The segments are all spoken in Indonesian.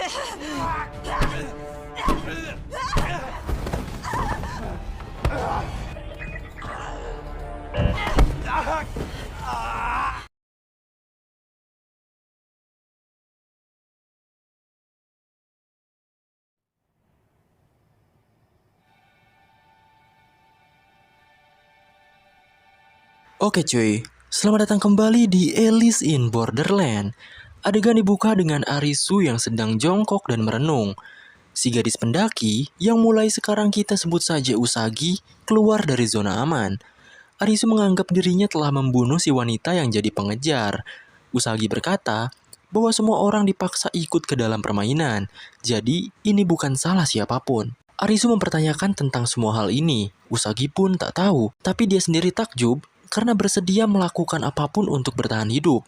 Oke cuy, selamat datang kembali di Alice in Borderland. Adegan dibuka dengan Arisu yang sedang jongkok dan merenung. Si gadis pendaki yang mulai sekarang kita sebut saja Usagi keluar dari zona aman. Arisu menganggap dirinya telah membunuh si wanita yang jadi pengejar. Usagi berkata bahwa semua orang dipaksa ikut ke dalam permainan, jadi ini bukan salah siapapun. Arisu mempertanyakan tentang semua hal ini. Usagi pun tak tahu, tapi dia sendiri takjub karena bersedia melakukan apapun untuk bertahan hidup.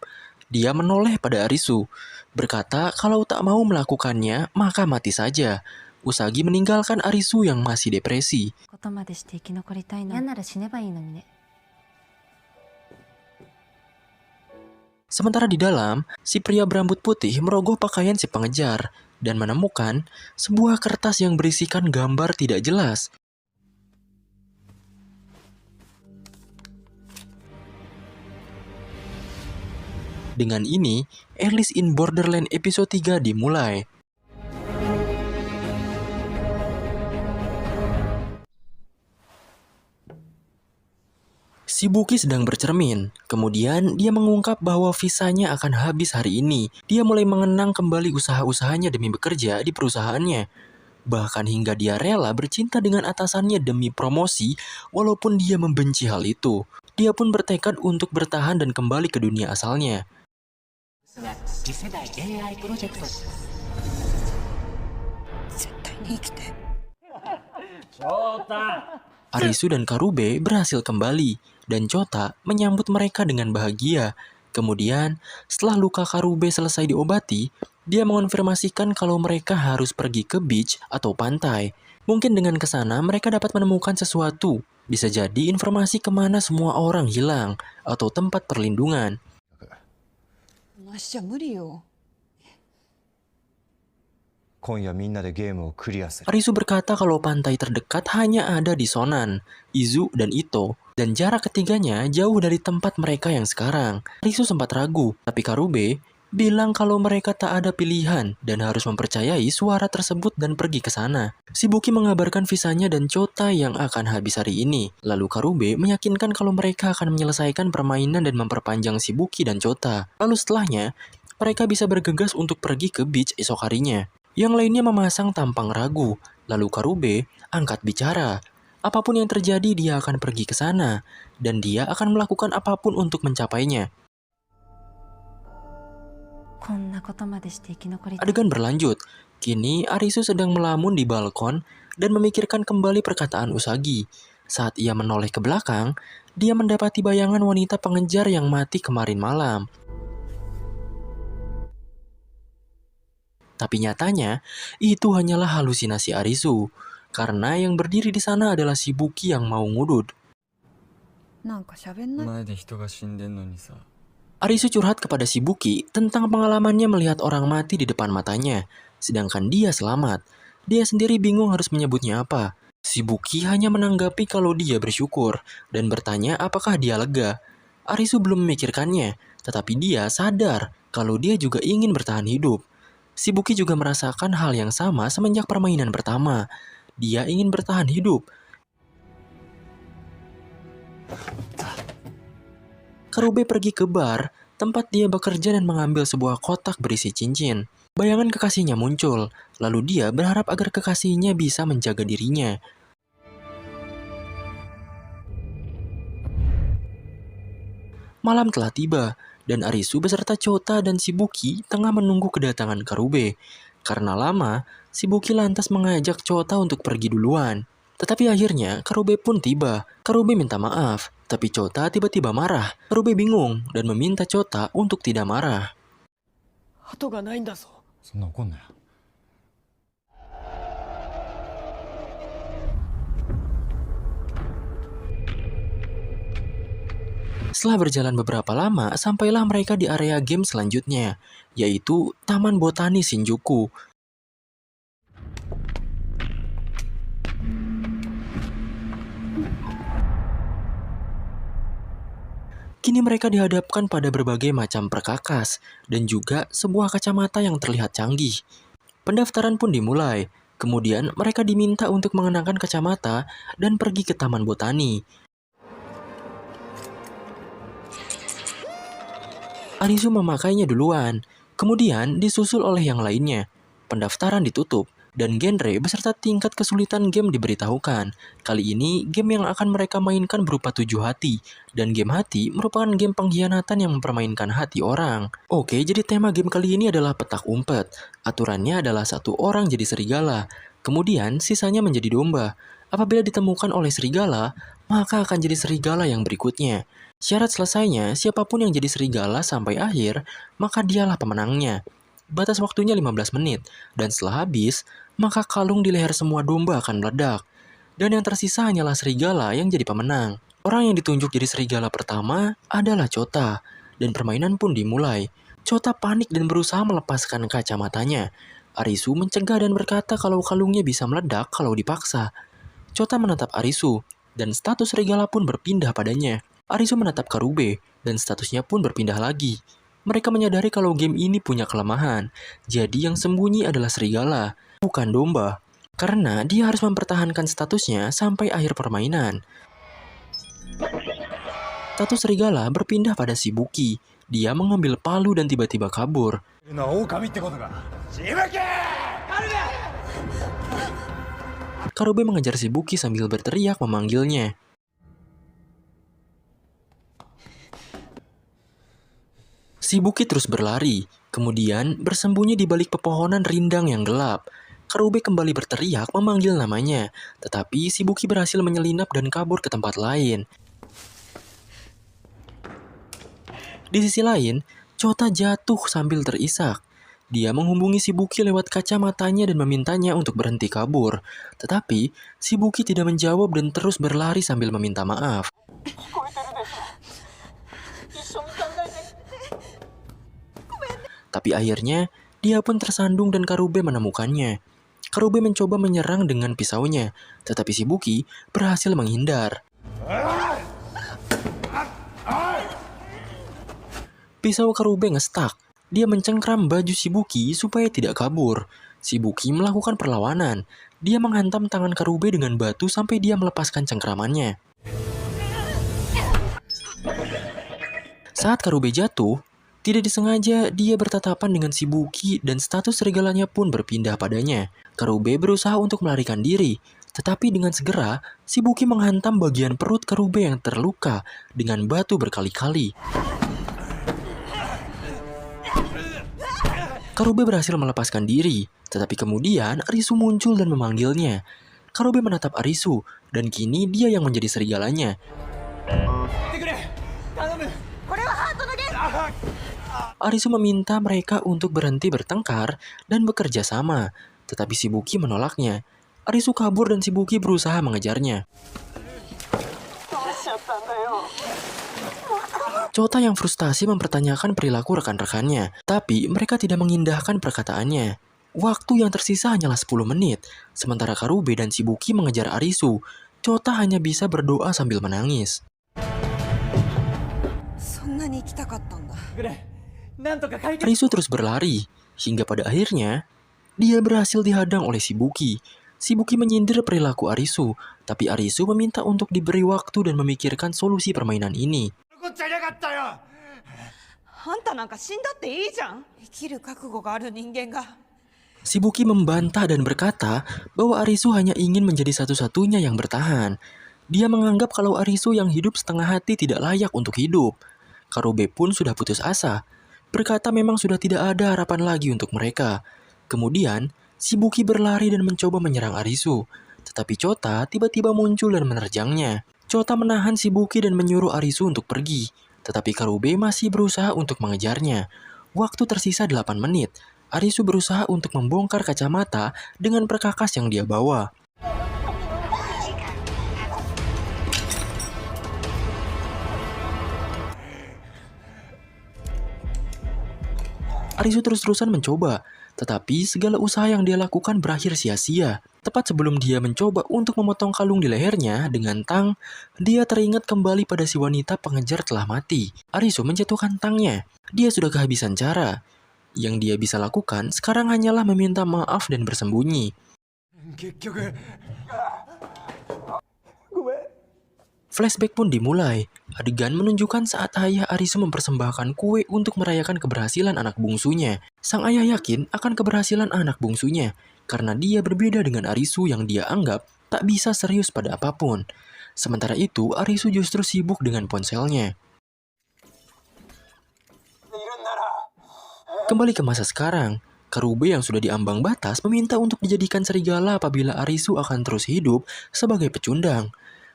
Dia menoleh pada Arisu, berkata kalau tak mau melakukannya, maka mati saja. Usagi meninggalkan Arisu yang masih depresi. ことまでして生き残りたいの。嫌なら死ねばいいのにね。 Sementara di dalam, si pria berambut putih merogoh pakaian si pengejar dan menemukan sebuah kertas yang berisikan gambar tidak jelas. Dengan ini, Alice in Borderland episode 3 dimulai. Si Buki sedang bercermin, kemudian dia mengungkap bahwa visanya akan habis hari ini. Dia mulai mengenang kembali usaha-usahanya demi bekerja di perusahaannya. Bahkan hingga dia rela bercinta dengan atasannya demi promosi, walaupun dia membenci hal itu. Dia pun bertekad untuk bertahan dan kembali ke dunia asalnya. Arisu dan Karube berhasil kembali, dan Chota menyambut mereka dengan bahagia. Kemudian, setelah luka Karube selesai diobati, dia mengonfirmasikan kalau mereka harus pergi ke beach atau pantai. Mungkin dengan kesana mereka dapat menemukan sesuatu. Bisa jadi informasi kemana semua orang hilang, atau tempat perlindungan. なしじゃ無理よ。今夜みんなでゲームをクリアする。 Arisu berkata kalau pantai terdekat hanya ada di Sonan, Izu, dan Ito. Dan jarak ketiganya jauh dari tempat mereka yang sekarang. Arisu sempat ragu, tapi Karube bilang kalau mereka tak ada pilihan dan harus mempercayai suara tersebut dan pergi ke sana. Si Buki mengabarkan visanya dan Chota yang akan habis hari ini. Lalu Karube meyakinkan kalau mereka akan menyelesaikan permainan dan memperpanjang si Buki dan Chota. Lalu setelahnya, mereka bisa bergegas untuk pergi ke beach esok harinya. Yang lainnya memasang tampang ragu. Lalu Karube angkat bicara. Apapun yang terjadi dia akan pergi ke sana. Dan dia akan melakukan apapun untuk mencapainya. こんなことまでして生き残りたい。 Adegan berlanjut. Kini Arisu sedang melamun di balkon dan memikirkan kembali perkataan Usagi. Saat ia menoleh ke belakang, dia mendapati bayangan wanita pengejar yang mati kemarin malam. Tapi nyatanya, itu hanyalah halusinasi Arisu. Karena yang berdiri di sana adalah si Buki yang mau ngudud. なんか喋んない。前で人が死んでんのにさ。 Arisu curhat kepada si Buki tentang pengalamannya melihat orang mati di depan matanya. Sedangkan dia selamat. Dia sendiri bingung harus menyebutnya apa. Si Buki hanya menanggapi kalau dia bersyukur dan bertanya apakah dia lega. Arisu belum memikirkannya, tetapi dia sadar kalau dia juga ingin bertahan hidup. Si Buki juga merasakan hal yang sama semenjak permainan pertama. Dia ingin bertahan hidup. Karube pergi ke bar, tempat dia bekerja dan mengambil sebuah kotak berisi cincin. Bayangan kekasihnya muncul, lalu dia berharap agar kekasihnya bisa menjaga dirinya. Malam telah tiba, dan Arisu beserta Chota dan si Buki tengah menunggu kedatangan Karube. Karena lama, si Buki lantas mengajak Chota untuk pergi duluan. Tetapi akhirnya Karube pun tiba. Karube minta maaf, tapi Chota tiba-tiba marah. Karube bingung dan meminta Chota untuk tidak marah. 後がないんだぞ。そんな怒んなよ。 Setelah berjalan beberapa lama, sampailah mereka di area game selanjutnya, yaitu Taman Botani Shinjuku. Kini mereka dihadapkan pada berbagai macam perkakas dan juga sebuah kacamata yang terlihat canggih. Pendaftaran pun dimulai. Kemudian mereka diminta untuk mengenakan kacamata dan pergi ke taman botani. Arisu memakainya duluan, kemudian disusul oleh yang lainnya. Pendaftaran ditutup, dan genre beserta tingkat kesulitan game diberitahukan. Kali ini, game yang akan mereka mainkan berupa 7 hati, dan game hati merupakan game pengkhianatan yang mempermainkan hati orang. Oke, jadi tema game kali ini adalah petak umpet. Aturannya adalah satu orang jadi serigala, kemudian sisanya menjadi domba. Apabila ditemukan oleh serigala, maka akan jadi serigala yang berikutnya. Syarat selesainya, siapapun yang jadi serigala sampai akhir, maka dialah pemenangnya. Batas waktunya 15 menit, dan setelah habis, maka kalung di leher semua domba akan meledak. Dan yang tersisa hanyalah serigala yang jadi pemenang. Orang yang ditunjuk jadi serigala pertama adalah Chota, dan permainan pun dimulai. Chota panik dan berusaha melepaskan kacamatanya. Arisu mencegah dan berkata kalau kalungnya bisa meledak kalau dipaksa. Chota menatap Arisu, dan status serigala pun berpindah padanya. Arisu menatap Karube, dan statusnya pun berpindah lagi. Mereka menyadari kalau game ini punya kelemahan, jadi yang sembunyi adalah serigala, bukan domba. Karena dia harus mempertahankan statusnya sampai akhir permainan. Status serigala berpindah pada Shibuki. Dia mengambil palu dan tiba-tiba kabur. Karube mengejar Shibuki sambil berteriak memanggilnya. Shibuki terus berlari, kemudian bersembunyi di balik pepohonan rindang yang gelap. Karube kembali berteriak memanggil namanya, tetapi Shibuki berhasil menyelinap dan kabur ke tempat lain. Di sisi lain, Chota jatuh sambil terisak. Dia menghubungi Shibuki lewat kacamatanya dan memintanya untuk berhenti kabur. Tetapi, Shibuki tidak menjawab dan terus berlari sambil meminta maaf. Tapi akhirnya, dia pun tersandung dan Karube menemukannya. Karube mencoba menyerang dengan pisaunya, tetapi Shibuki berhasil menghindar. Pisau Karube ngestak. Dia mencengkram baju Shibuki supaya tidak kabur. Shibuki melakukan perlawanan. Dia menghantam tangan Karube dengan batu sampai dia melepaskan cengkramannya. Saat Karube jatuh, tidak disengaja dia bertatapan dengan Shibuki dan status serigalanya pun berpindah padanya. Karube berusaha untuk melarikan diri, tetapi dengan segera Shibuki menghantam bagian perut Karube yang terluka dengan batu berkali-kali. Karube berhasil melepaskan diri, tetapi kemudian Arisu muncul dan memanggilnya. Karube menatap Arisu, dan kini dia yang menjadi serigalanya. Arisu meminta mereka untuk berhenti bertengkar dan bekerja sama, tetapi Shibuki menolaknya. Arisu kabur dan Shibuki berusaha mengejarnya. Chota yang frustasi mempertanyakan perilaku rekan-rekannya, tapi mereka tidak mengindahkan perkataannya. Waktu yang tersisa hanyalah 10 menit, sementara Karube dan Shibuki mengejar Arisu. Chota hanya bisa berdoa sambil menangis. Arisu terus berlari, hingga pada akhirnya, dia berhasil dihadang oleh Shibuki. Shibuki menyindir perilaku Arisu, tapi Arisu meminta untuk diberi waktu dan memikirkan solusi permainan ini. Shibuki membantah dan berkata bahwa Arisu hanya ingin menjadi satu-satunya yang bertahan. Dia menganggap kalau Arisu yang hidup setengah hati tidak layak untuk hidup. Karube pun sudah putus asa, berkata memang sudah tidak ada harapan lagi untuk mereka. Kemudian, Shibuki berlari dan mencoba menyerang Arisu, tetapi Chota tiba-tiba muncul dan menerjangnya. Chota menahan Shibuki dan menyuruh Arisu untuk pergi, tetapi Karube masih berusaha untuk mengejarnya. Waktu tersisa 8 menit. Arisu berusaha untuk membongkar kacamata dengan perkakas yang dia bawa. Arisu terus-terusan mencoba, tetapi segala usaha yang dia lakukan berakhir sia-sia. Tepat sebelum dia mencoba untuk memotong kalung di lehernya dengan tang, dia teringat kembali pada si wanita pengejar telah mati. Arisu menjatuhkan tangnya. Dia sudah kehabisan cara. Yang dia bisa lakukan sekarang hanyalah meminta maaf dan bersembunyi. Flashback pun dimulai. Adegan menunjukkan saat ayah Arisu mempersembahkan kue untuk merayakan keberhasilan anak bungsunya. Sang ayah yakin akan keberhasilan anak bungsunya, karena dia berbeda dengan Arisu yang dia anggap tak bisa serius pada apapun. Sementara itu, Arisu justru sibuk dengan ponselnya. Kembali ke masa sekarang, Karube yang sudah diambang batas meminta untuk dijadikan serigala apabila Arisu akan terus hidup sebagai pecundang.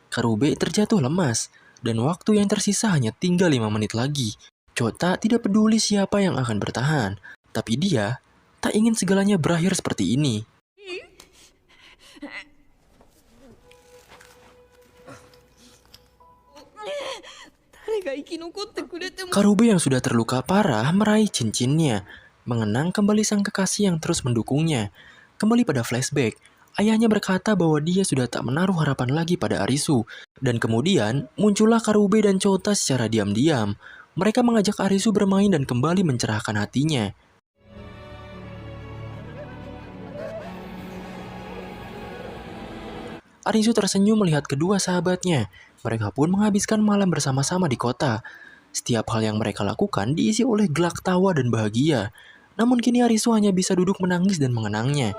Karube terjatuh lemas, dan waktu yang tersisa hanya tinggal 5 menit lagi. Chota tidak peduli siapa yang akan bertahan, tapi dia tak ingin segalanya berakhir seperti ini. Karube yang sudah terluka parah meraih cincinnya, mengenang kembali sang kekasih yang terus mendukungnya. Kembali pada flashback, ayahnya berkata bahwa dia sudah tak menaruh harapan lagi pada Arisu. Dan kemudian muncullah Karube dan Chota secara diam-diam. Mereka mengajak Arisu bermain dan kembali mencerahkan hatinya. Arisu tersenyum melihat kedua sahabatnya. Mereka pun menghabiskan malam bersama-sama di kota. Setiap hal yang mereka lakukan diisi oleh gelak tawa dan bahagia. Namun kini Arisu hanya bisa duduk menangis dan mengenangnya.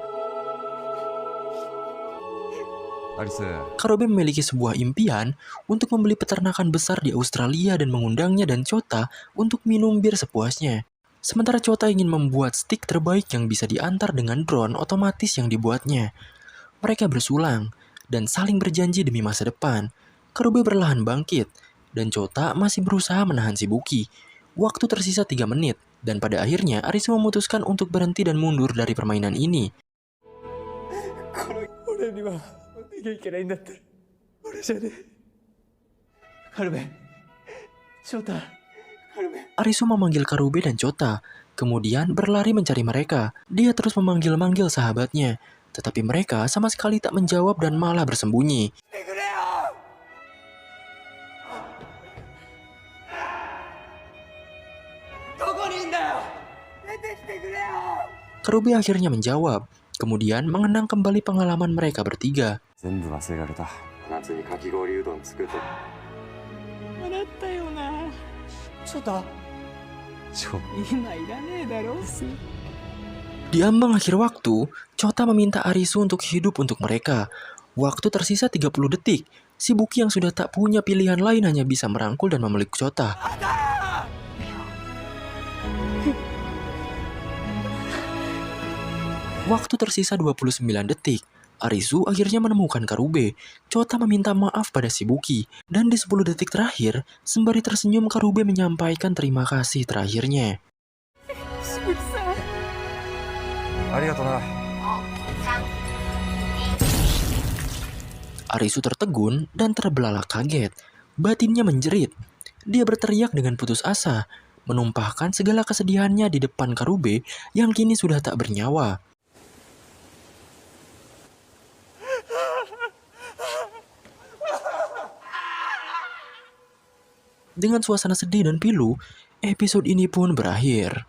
Karube memiliki sebuah impian untuk membeli peternakan besar di Australia dan mengundangnya dan Chota untuk minum bir sepuasnya. Sementara Chota ingin membuat stik terbaik yang bisa diantar dengan drone otomatis yang dibuatnya. Mereka bersulang dan saling berjanji demi masa depan. Karube perlahan bangkit, dan Chota masih berusaha menahan si Buki. Waktu tersisa 3 menit, dan pada akhirnya Arisu memutuskan untuk berhenti dan mundur dari permainan ini. Arisu memanggil Karube dan Chota, kemudian berlari mencari mereka. Dia terus memanggil-manggil sahabatnya, tetapi mereka sama sekali tak menjawab dan malah bersembunyi. Karube akhirnya menjawab, kemudian mengenang kembali pengalaman mereka bertiga. Di ambang akhir waktu, Chota meminta Arisu untuk hidup untuk mereka. Waktu tersisa 30 detik. Si Buki yang sudah tak punya pilihan lain hanya bisa merangkul dan memeluk Chota. Waktu tersisa 29 detik. Arisu akhirnya menemukan Karube. Chota meminta maaf pada si Buki. Dan di 10 detik terakhir, sembari tersenyum Karube menyampaikan terima kasih terakhirnya. Arisu tertegun dan terbelalak kaget. Batinnya menjerit. Dia berteriak dengan putus asa, menumpahkan segala kesedihannya di depan Karube yang kini sudah tak bernyawa. Dengan suasana sedih dan pilu, episode ini pun berakhir.